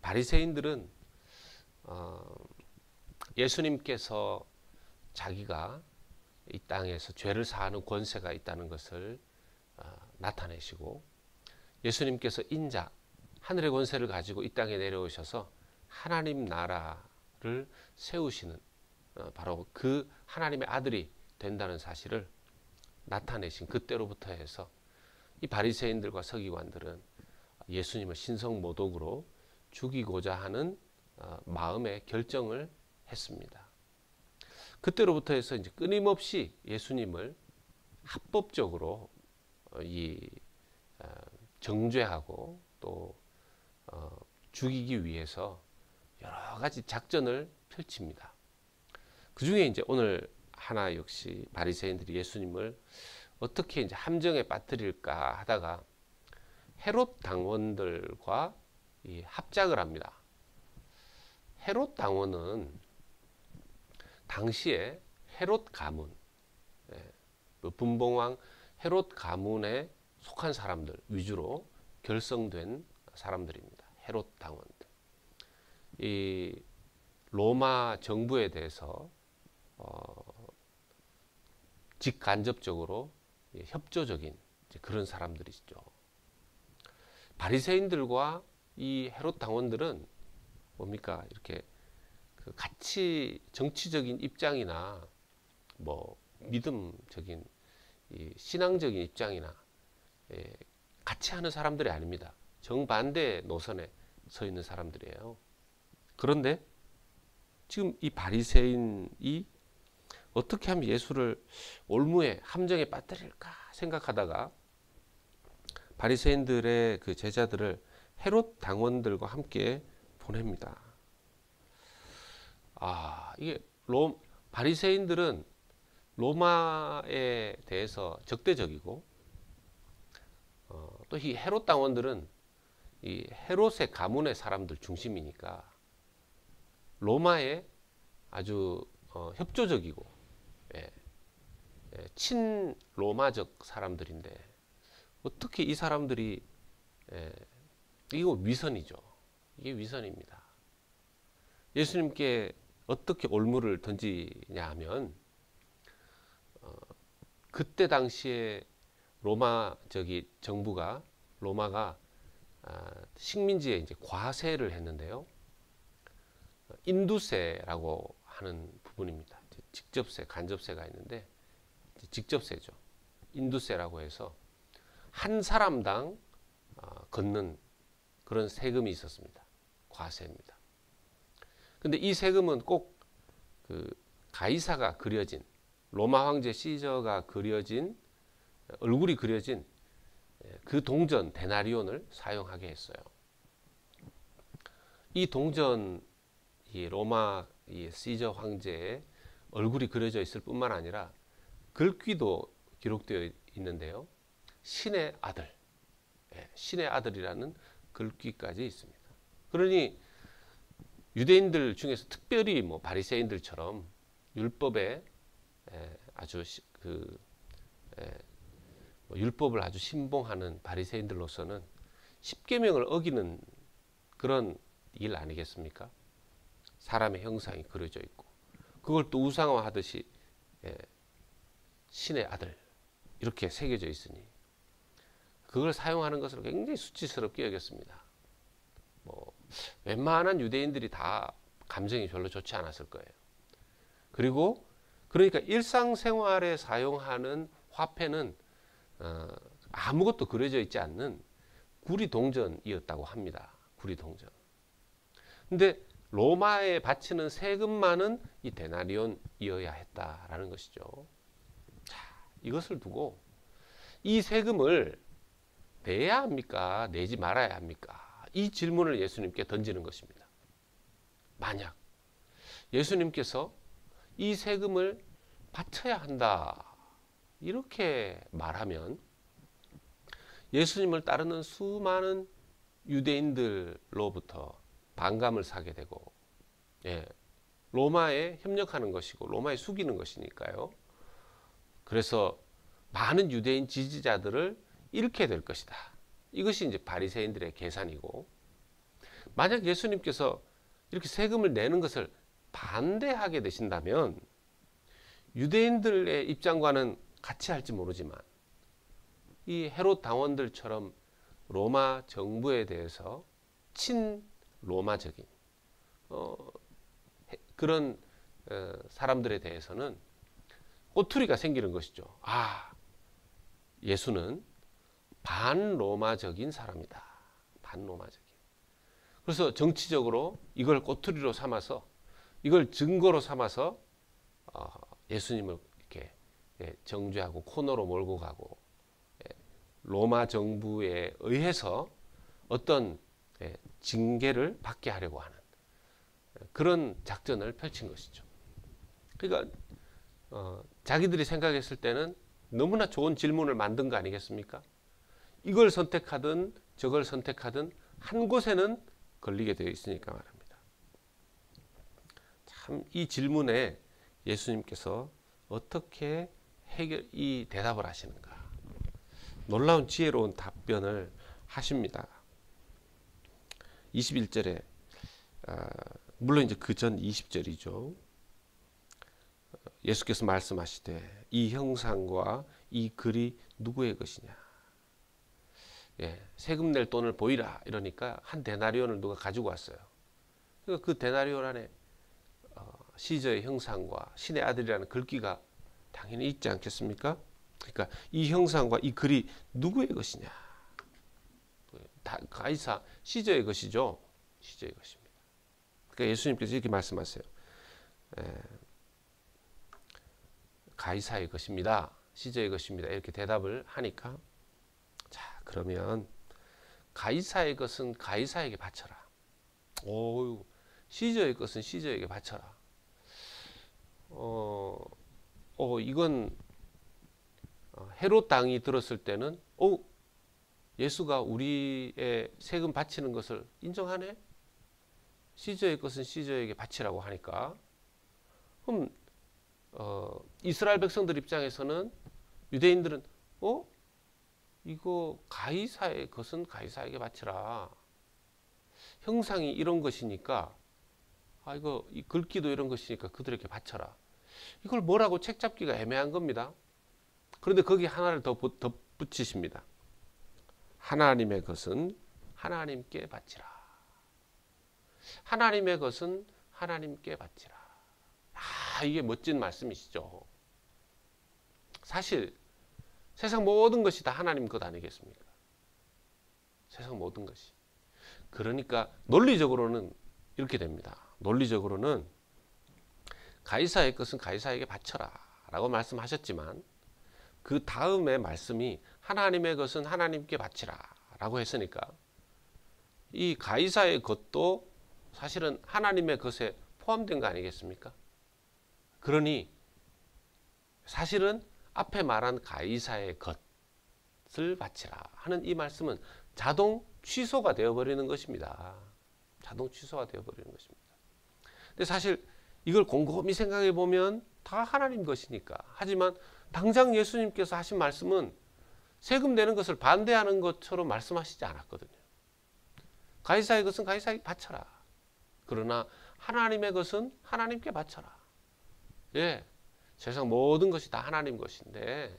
바리새인들은 예수님께서 자기가 이 땅에서 죄를 사하는 권세가 있다는 것을 나타내시고, 예수님께서 인자, 하늘의 권세를 가지고 이 땅에 내려오셔서 하나님 나라를 세우시는 바로 그 하나님의 아들이 된다는 사실을 나타내신 그때로부터 해서 이 바리새인들과 서기관들은 예수님을 신성모독으로 죽이고자 하는 마음의 결정을 했습니다. 그때로부터 해서 이제 끊임없이 예수님을 합법적으로 정죄하고 또 죽이기 위해서 여러 가지 작전을 펼칩니다. 그 중에 이제 오늘 하나 역시 바리새인들이 예수님을 어떻게 이제 함정에 빠뜨릴까 하다가 헤롯 당원들과 합작을 합니다. 헤롯 당원은 당시에 헤롯 가문, 분봉왕 헤롯 가문에 속한 사람들 위주로 결성된 사람들입니다. 헤롯 당원들. 이 로마 정부에 대해서 직간접적으로 협조적인 그런 사람들이죠. 바리새인들과 이 헤롯 당원들은 뭡니까? 이렇게 같이 정치적인 입장이나 뭐 믿음적인 신앙적인 입장이나 같이 하는 사람들이 아닙니다. 정반대 노선에 서 있는 사람들이에요. 그런데 지금 이 바리새인이 어떻게 하면 예수를 올무에 함정에 빠뜨릴까 생각하다가 바리새인들의 그 제자들을 헤롯 당원들과 함께 보냅니다. 이게 바리새인들은 로마에 대해서 적대적이고 또 이 헤롯 당원들은 이 헤롯의 가문의 사람들 중심이니까 로마에 아주 협조적이고 친로마적 사람들인데 어떻게 이 사람들이 이거 위선이죠. 이게 위선입니다. 예수님께 어떻게 올무를 던지냐 하면 그때 당시에 로마가 식민지에 이제 과세를 했는데요. 인두세라고 하는 부분입니다. 직접세, 간접세가 있는데 직접세죠. 인두세라고 해서 한 사람당 걷는 그런 세금이 있었습니다. 과세입니다. 근데 이 세금은 꼭 그 가이사가 그려진 로마 황제 시저가 얼굴이 그려진 그 동전 데나리온을 사용하게 했어요. 이 동전, 로마 시저 황제의 얼굴이 그려져 있을 뿐만 아니라 글귀도 기록되어 있는데요. 신의 아들, 신의 아들이라는 글귀까지 있습니다. 그러니 유대인들 중에서 특별히 바리새인들처럼 율법에 아주 율법을 아주 신봉하는 바리새인들로서는 십계명을 어기는 그런 일 아니겠습니까? 사람의 형상이 그려져 있고 그걸 또 우상화하듯이 신의 아들 이렇게 새겨져 있으니 그걸 사용하는 것을 굉장히 수치스럽게 여겼습니다. 웬만한 유대인들이 다 감정이 별로 좋지 않았을 거예요. 그리고 그러니까 일상생활에 사용하는 화폐는 아무것도 그려져 있지 않는 구리동전이었다고 합니다. 구리동전. 근데 로마에 바치는 세금만은 이 데나리온이어야 했다라는 것이죠. 자, 이것을 두고 이 세금을 내야 합니까? 내지 말아야 합니까? 이 질문을 예수님께 던지는 것입니다. 만약 예수님께서 이 세금을 바쳐야 한다 이렇게 말하면 예수님을 따르는 수많은 유대인들로부터 반감을 사게 되고 로마에 협력하는 것이고 로마에 숙이는 것이니까요. 그래서 많은 유대인 지지자들을 잃게 될 것이다. 이것이 이제 바리새인들의 계산이고 만약 예수님께서 이렇게 세금을 내는 것을 반대하게 되신다면 유대인들의 입장과는 같이 할지 모르지만 이 헤롯 당원들처럼 로마 정부에 대해서 친로마적인 그런 사람들에 대해서는 꼬투리가 생기는 것이죠. 아, 예수는 반로마적인 사람이다. 반로마적인. 그래서 정치적으로 이걸 꼬투리로 삼아서 이걸 증거로 삼아서 예수님을 이렇게 정죄하고 코너로 몰고 가고 로마 정부에 의해서 어떤 징계를 받게 하려고 하는 그런 작전을 펼친 것이죠. 그러니까 자기들이 생각했을 때는 너무나 좋은 질문을 만든 거 아니겠습니까? 이걸 선택하든 저걸 선택하든 한 곳에는 걸리게 되어 있으니까 말합니다. 참 이 질문에 예수님께서 어떻게 이 대답을 하시는가? 놀라운 지혜로운 답변을 하십니다. 21절에 물론 이제 그 전 20절이죠. 예수께서 말씀하시되 이 형상과 이 글이 누구의 것이냐? 세금 낼 돈을 보이라 이러니까 한 데나리온을 누가 가지고 왔어요. 그러니까 그 데나리온 안에 시저의 형상과 신의 아들이라는 글귀가 당연히 있지 않겠습니까? 그러니까 이 형상과 이 글이 누구의 것이냐? 가이사 시저의 것이죠. 시저의 것입니다. 그러니까 예수님께서 이렇게 말씀하세요. 가이사의 것입니다. 시저의 것입니다. 이렇게 대답을 하니까 자, 그러면 가이사의 것은 가이사에게 바쳐라. 오, 시저의 것은 시저에게 바쳐라. 이건 헤롯 당이 들었을 때는 예수가 우리의 세금 바치는 것을 인정하네? 시저의 것은 시저에게 바치라고 하니까 그럼 이스라엘 백성들 입장에서는 유대인들은 이거 가이사의 것은 가이사에게 바치라. 형상이 이런 것이니까 이거 이 글귀도 이런 것이니까 그들에게 바쳐라. 이걸 뭐라고 책잡기가 애매한 겁니다. 그런데 거기 하나를 더 붙이십니다. 하나님의 것은 하나님께 바치라. 하나님의 것은 하나님께 바치라. 이게 멋진 말씀이시죠. 사실 세상 모든 것이 다 하나님 것 아니겠습니까? 세상 모든 것이. 그러니까 논리적으로는 이렇게 됩니다. 논리적으로는 가이사의 것은 가이사에게 바쳐라 라고 말씀하셨지만 그 다음에 말씀이 하나님의 것은 하나님께 바치라 라고 했으니까 이 가이사의 것도 사실은 하나님의 것에 포함된 거 아니겠습니까? 그러니 사실은 앞에 말한 가이사의 것을 바치라 하는 이 말씀은 자동 취소가 되어버리는 것입니다. 자동 취소가 되어버리는 것입니다. 근데 사실 이걸 곰곰이 생각해 보면 다 하나님 것이니까. 하지만 당장 예수님께서 하신 말씀은 세금 내는 것을 반대하는 것처럼 말씀하시지 않았거든요. 가이사의 것은 가이사에게 바쳐라. 그러나 하나님의 것은 하나님께 바쳐라. 세상 모든 것이 다 하나님 것인데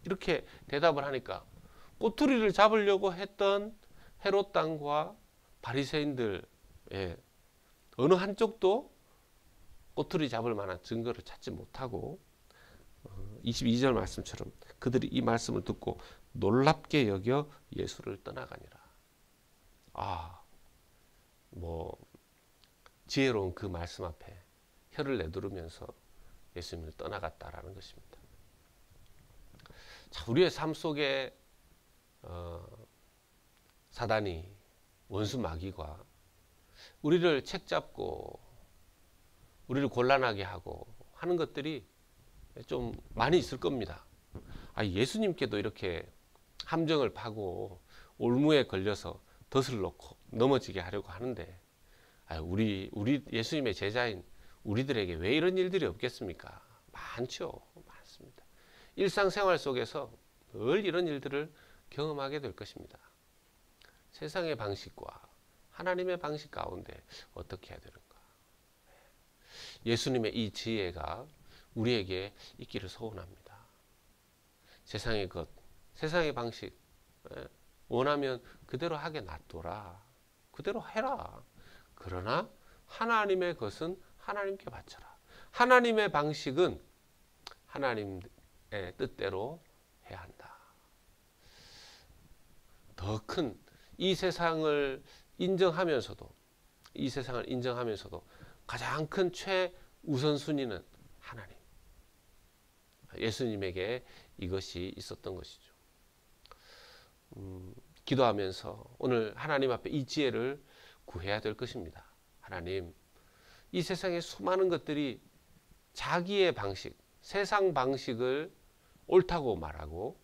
이렇게 대답을 하니까 꼬투리를 잡으려고 했던 헤롯 당과 바리새인들 어느 한쪽도 꼬투리 잡을 만한 증거를 찾지 못하고 22절 말씀처럼 그들이 이 말씀을 듣고 놀랍게 여겨 예수를 떠나가니라. 지혜로운 그 말씀 앞에 혀를 내두르면서 예수님을 떠나갔다라는 것입니다. 자, 우리의 삶 속에 사단이 원수 마귀가 우리를 책잡고 우리를 곤란하게 하고 하는 것들이 좀 많이 있을 겁니다. 예수님께도 이렇게 함정을 파고 올무에 걸려서 덫을 놓고 넘어지게 하려고 하는데 우리 예수님의 제자인 우리들에게 왜 이런 일들이 없겠습니까? 많죠. 많습니다. 일상생활 속에서 늘 이런 일들을 경험하게 될 것입니다. 세상의 방식과 하나님의 방식 가운데 어떻게 해야 되는가? 예수님의 이 지혜가 우리에게 있기를 소원합니다. 세상의 것, 세상의 방식 원하면 그대로 하게 놔둬라. 그대로 해라. 그러나 하나님의 것은 하나님께 바쳐라. 하나님의 방식은 하나님의 뜻대로 해야 한다. 더 큰 이 세상을 인정하면서도 가장 큰 최우선순위는 하나님. 예수님에게 이것이 있었던 것이죠. 기도하면서 오늘 하나님 앞에 이 지혜를 구해야 될 것입니다. 하나님, 이 세상의 수많은 것들이 자기의 방식, 세상 방식을 옳다고 말하고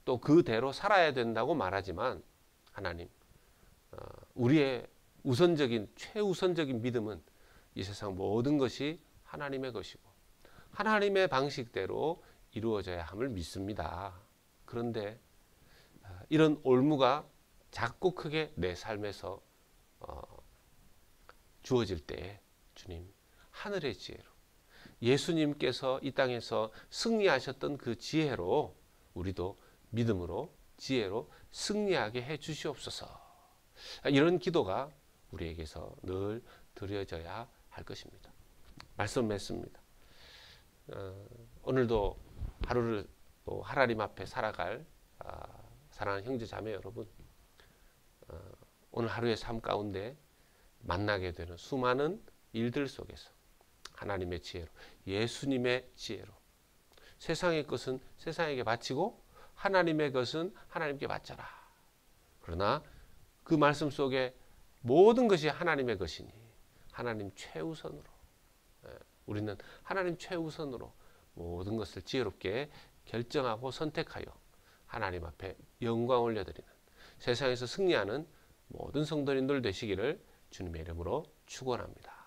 또 그대로 살아야 된다고 말하지만 하나님, 우리의 최우선적인 믿음은 이 세상 모든 것이 하나님의 것이고 하나님의 방식대로 이루어져야 함을 믿습니다. 그런데 이런 올무가 작고 크게 내 삶에서 주어질 때에 주님, 하늘의 지혜로 예수님께서 이 땅에서 승리하셨던 그 지혜로 우리도 믿음으로 지혜로 승리하게 해 주시옵소서. 이런 기도가 우리에게서 늘 드려져야 할 것입니다. 말씀 맺습니다. 오늘도 하루를 또 하나님 앞에 살아갈 사랑하는 형제 자매 여러분, 오늘 하루의 삶 가운데 만나게 되는 수많은 일들 속에서 하나님의 지혜로, 예수님의 지혜로 세상의 것은 세상에게 바치고 하나님의 것은 하나님께 바쳐라. 그러나 그 말씀 속에 모든 것이 하나님의 것이니 하나님 최우선으로, 우리는 하나님 최우선으로 모든 것을 지혜롭게 결정하고 선택하여 하나님 앞에 영광 올려드리는 세상에서 승리하는 모든 성도님들 되시기를 주님의 이름으로 축원합니다.